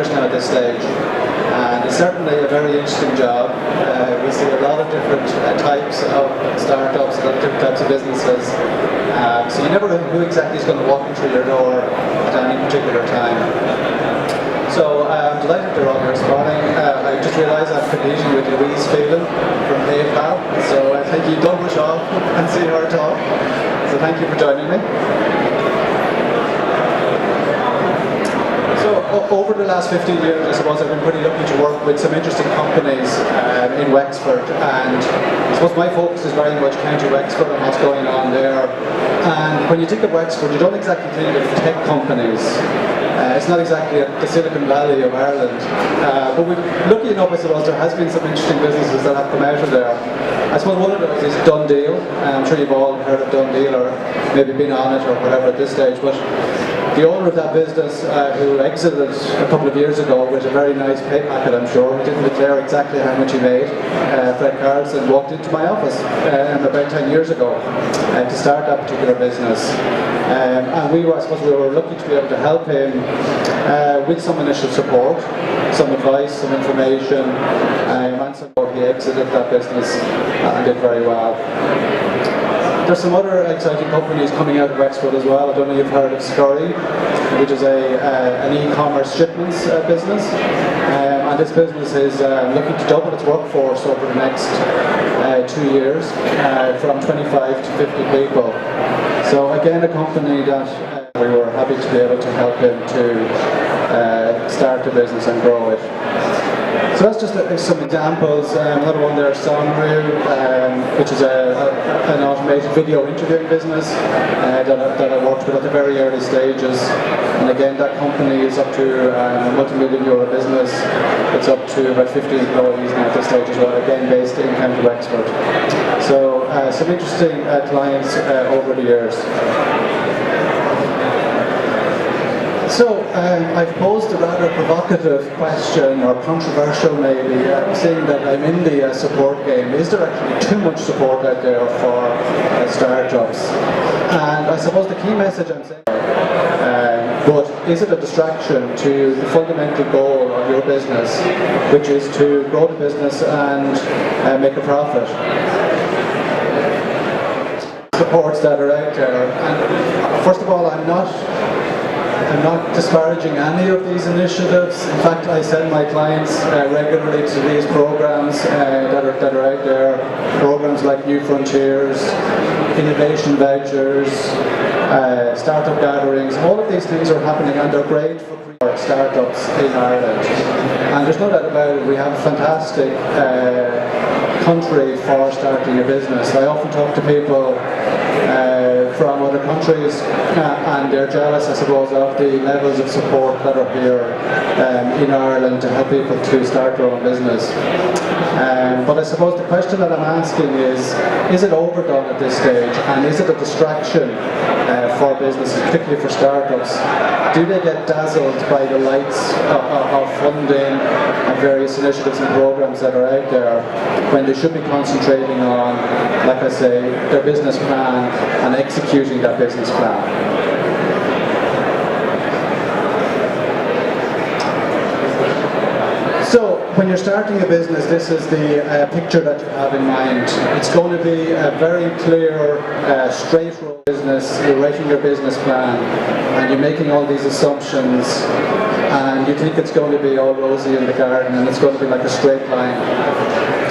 years now at this stage, and it's certainly a very interesting job. We see a lot of different types of startups, a lot of different types of businesses. So you never know who exactly is going to walk through your door at any particular time. So I'm delighted you're all here this morning. I just realised I'm competing with Louise Phelan from PayPal, so I think you don't rush off and see her talk. So thank you for joining me. So over the last 15 years, I suppose I've been pretty lucky to work with some interesting companies in Wexford, and I suppose my focus is very much County Wexford and what's going on there. And when you think of Wexford, you don't exactly think of tech companies. It's not exactly the Silicon Valley of Ireland, but we're lucky enough, I suppose, there has been some interesting businesses that have come out of there. I suppose one of those is Banville. I'm sure you've all heard of Banville or maybe been on it or whatever at this stage, but the owner of that business, who exited a couple of years ago with a very nice pay packet, I'm sure, he didn't declare exactly how much he made, Fred Carlson, walked into my office about 10 years ago to start that particular business. And I suppose we were lucky to be able to help him with some initial support, some advice, some information, and support. He exited that business and did very well. There's some other exciting companies coming out of Wexford as well. I don't know if you've heard of Scurry, which is an e-commerce shipments business. And this business is looking to double its workforce over the next 2 years, from 25 to 50 people. So again, a company that we were happy to be able to help him to start the business and grow it. So that's just some examples. Another one there, Sonru, which is an automated video interviewing business that I worked with at the very early stages. And again, that company is up to a multi-million-euro business. It's up to about 50 employees now at this stage as well, again based in County Wexford. So some interesting clients over the years. So I've posed a rather provocative question, or controversial maybe, saying that I'm in the support game. Is there actually too much support out there for startups? And I suppose the key message I'm saying, but is it a distraction to the fundamental goal of your business, which is to grow the business and make a profit? Supports that are out there. And first of all, I'm not disparaging any of these initiatives. In fact, I send my clients regularly to these programs that are out there. Programs like New Frontiers, Innovation Vouchers, Startup Gatherings. All of these things are happening and they're great for startups in Ireland. And there's no doubt about it, we have a fantastic country for starting a business. I often talk to people from other countries and they're jealous, I suppose, of the levels of support that are here in Ireland to help people to start their own business. But I suppose the question that I'm asking is it overdone at this stage, and is it a distraction for businesses, particularly for startups? Do they get dazzled by the lights of funding and various initiatives and programs that are out there when they should be concentrating on, like I say, their business plan and executing that business plan? So, when you're starting a business, this is the picture that you have in mind. It's going to be a very clear, straight road business. You're writing your business plan and you're making all these assumptions and you think it's going to be all rosy in the garden and it's going to be like a straight line.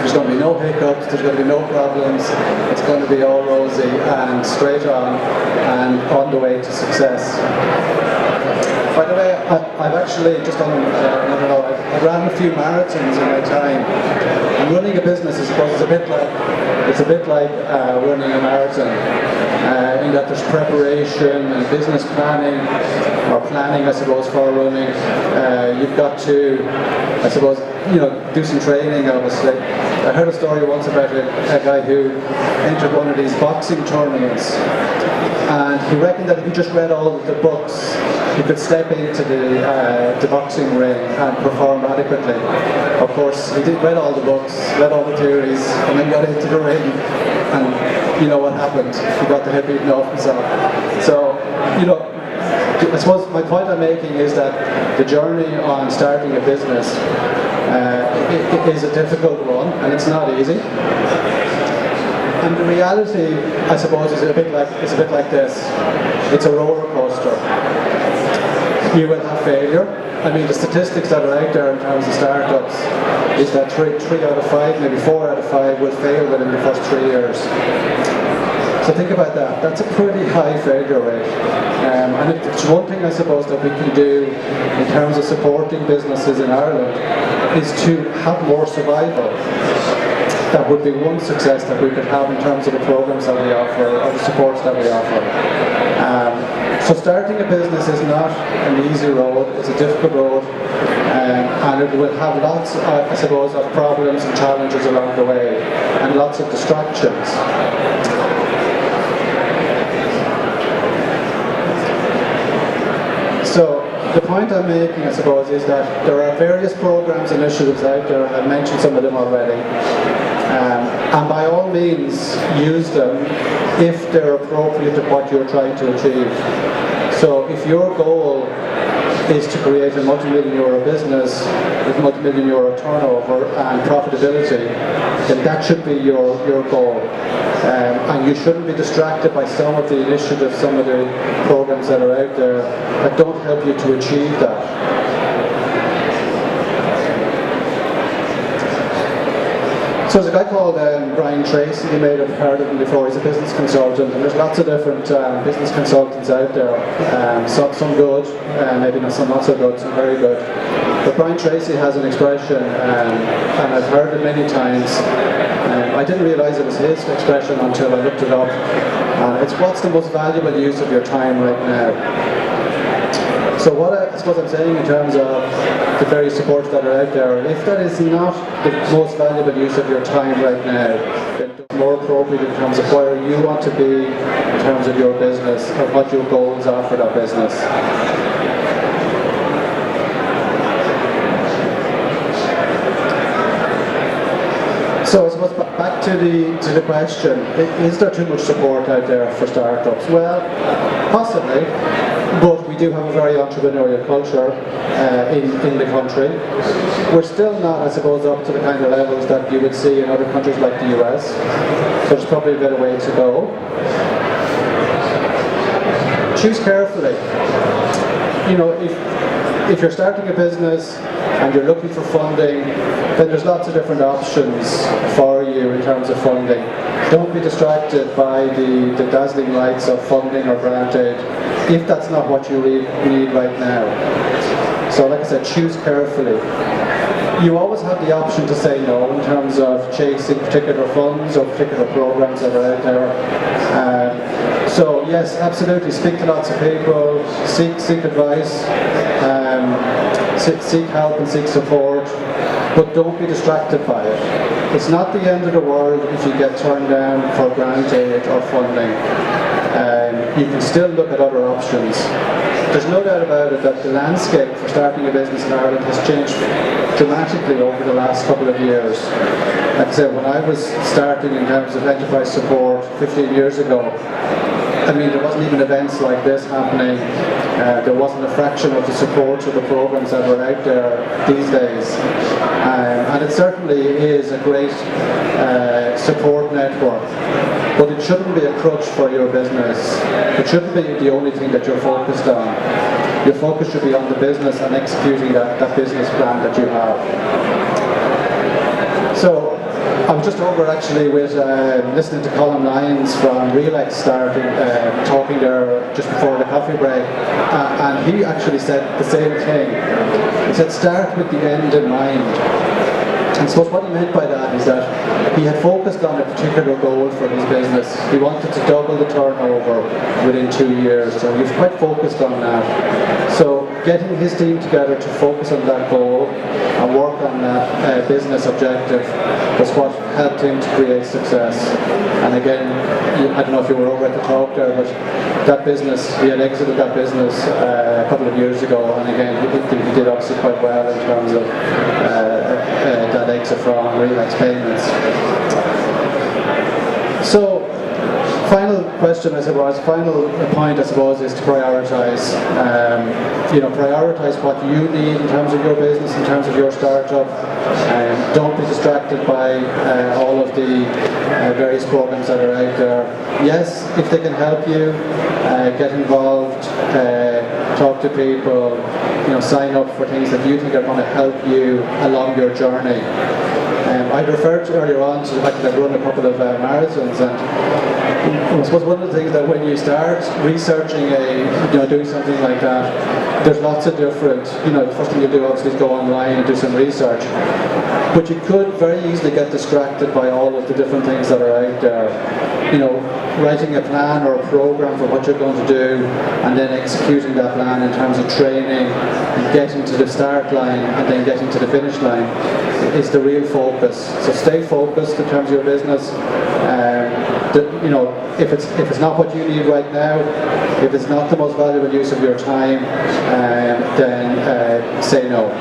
There's going to be no hiccups, there's going to be no problems. It's going to be all rosy and straight on and on the way to success. By the way, I've actually just done, I don't know, I've ran a few marathons in my time. And running a business, I suppose, is a bit like running a marathon, in that there's preparation and business planning, or planning, I suppose, for running. You've got to, I suppose, do some training, obviously. I heard a story once about a guy who entered one of these boxing tournaments, and he reckoned that if he just read all of the books, he could step into the boxing ring and perform adequately. Of course, he read all the books, read all the theories, and then got into the ring, and you know what happened? He got the head beaten off himself. So, I suppose my point I'm making is that the journey on starting a business is a difficult one, and it's not easy. And the reality, I suppose, is a bit like this. It's a roller coaster. You will have failure. I mean, the statistics that are out there in terms of startups is that 3 out of 5, maybe 4 out of 5 will fail within the first 3 years. So think about that. That's a pretty high failure rate. And it's one thing, I suppose, that we can do in terms of supporting businesses in Ireland is to have more survival. That would be one success that we could have in terms of the programs that we offer or the supports that we offer. So starting a business is not an easy road, it's a difficult road, and it will have lots, I suppose, of problems and challenges along the way, and lots of distractions. So the point I'm making, I suppose, is that there are various programs, initiatives out there, and I've mentioned some of them already. And by all means, use them if they're appropriate to what you're trying to achieve. So if your goal is to create a multi-million-euro business with multi-million-euro turnover and profitability, then that should be your goal. And you shouldn't be distracted by some of the initiatives, some of the programs that are out there that don't help you to achieve that. So there's a guy called Brian Tracy. You may have heard of him before. He's a business consultant, and there's lots of different business consultants out there. Some good, maybe some not so good, some very good. But Brian Tracy has an expression, and I've heard it many times. I didn't realise it was his expression until I looked it up. It's what's the most valuable use of your time right now? So what I suppose I'm saying in terms of the various supports that are out there, if that is not the most valuable use of your time right now, then it's more appropriate in terms of where you want to be in terms of your business or what your goals are for that business. So I suppose back to the question, is there too much support out there for startups? Well, possibly, but we do have a very entrepreneurial culture in the country. We're still not, I suppose, up to the kind of levels that you would see in other countries like the US, so there's probably a bit of way to go. Choose carefully. You know, if you're starting a business and you're looking for funding, then there's lots of different options for you in terms of funding. Don't be distracted by the dazzling lights of funding or grant aid if that's not what you need right now. So like I said, choose carefully. You always have the option to say no in terms of chasing particular funds or particular programs that are out there. So yes, absolutely, speak to lots of people, seek advice, seek help and seek support, but don't be distracted by it. It's not the end of the world if you get turned down for grant aid or funding. You can still look at other options. There's no doubt about it that the landscape for starting a business in Ireland has changed dramatically over the last couple of years. Like I said, when I was starting in terms of enterprise support 15 years ago, I mean, there wasn't even events like this happening. There wasn't a fraction of the support of the programs that were out there these days. And it certainly is a great support network. But it shouldn't be a crutch for your business. It shouldn't be the only thing that you're focused on. Your focus should be on the business and executing that business plan that you have. So, I was just over actually with listening to Colin Lyons from Relex talking there just before the coffee break, and he actually said the same thing. He said start with the end in mind. And I suppose what he meant by that is that he had focused on a particular goal for his business. He wanted to double the turnover within 2 years, so he was quite focused on that. So getting his team together to focus on that goal and work on that business objective was what helped him to create success. And again, I don't know if you were over at the talk there, but that business, he had exited that business a couple of years ago, and again, he did obviously quite well in terms of that exit from Relex Payments. So, Final question, I suppose, final point, I suppose, is to prioritise. Prioritise what you need in terms of your business, in terms of your startup. Don't be distracted by all of the various programs that are out there. Yes, if they can help you, get involved, talk to people, sign up for things that you think are going to help you along your journey. I referred earlier on to the fact that I've run a couple of marathons, and I suppose one of the things that when you start researching doing something like that, there's lots of different, the first thing you do obviously is go online and do some research, but you could very easily get distracted by all of the different things that are out there. Writing a plan or a program for what you're going to do, and then executing that plan in terms of training and getting to the start line and then getting to the finish line is the real focus. So stay focused in terms of your business. If it's not what you need right now, if it's not the most valuable use of your time, then say no.